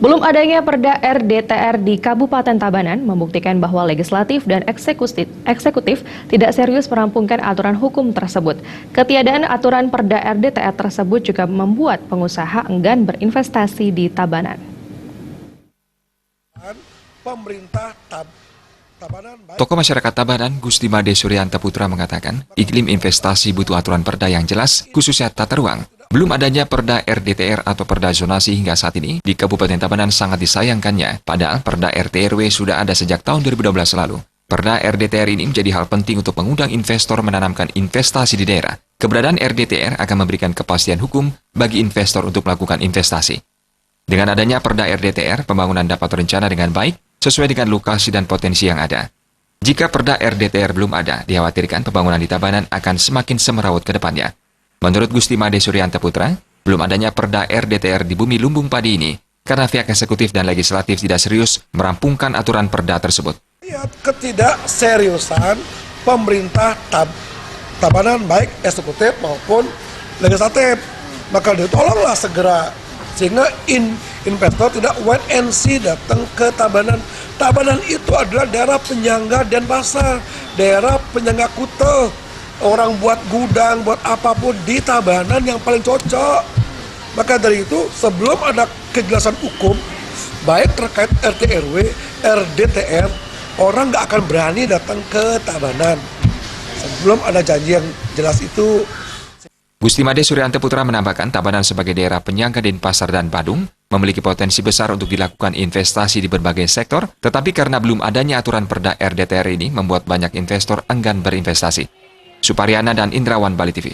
Belum adanya Perda RDTR di Kabupaten Tabanan membuktikan bahwa legislatif dan eksekutif tidak serius merampungkan aturan hukum tersebut. Ketiadaan aturan Perda RDTR tersebut juga membuat pengusaha enggan berinvestasi di Tabanan. Tokoh masyarakat Tabanan, Gusti Made Suryanta Putra mengatakan, iklim investasi butuh aturan perda yang jelas, khususnya tata ruang. Belum adanya Perda RDTR atau Perda Zonasi hingga saat ini di Kabupaten Tabanan sangat disayangkannya, padahal Perda RT/RW sudah ada sejak tahun 2012 lalu. Perda RDTR ini menjadi hal penting untuk mengundang investor menanamkan investasi di daerah. Keberadaan RDTR akan memberikan kepastian hukum bagi investor untuk melakukan investasi. Dengan adanya Perda RDTR, pembangunan dapat terencana dengan baik sesuai dengan lokasi dan potensi yang ada. Jika Perda RDTR belum ada, dikhawatirkan pembangunan di Tabanan akan semakin semerawut ke depannya. Menurut Gusti Made Suryanta Putra, belum adanya Perda RDTR di bumi lumbung padi ini karena pihak eksekutif dan legislatif tidak serius merampungkan aturan perda tersebut. Lihat ketidakseriusan pemerintah Tabanan baik eksekutif maupun legislatif, maka ditolonglah segera sehingga investor tidak wait and see datang ke Tabanan. Tabanan itu adalah daerah penyangga Denpasar, daerah penyangga Kute. Orang buat gudang, buat apapun di Tabanan yang paling cocok. Maka dari itu, sebelum ada kejelasan hukum, baik terkait RT/RW, RDTR, orang nggak akan berani datang ke Tabanan. Sebelum ada janji yang jelas itu. Gusti Made Suryanta Putra menambahkan, Tabanan sebagai daerah penyangga Denpasar dan Badung memiliki potensi besar untuk dilakukan investasi di berbagai sektor, tetapi karena belum adanya aturan Perda RDTR ini membuat banyak investor enggan berinvestasi. Suparyana dan Indrawan, Bali TV.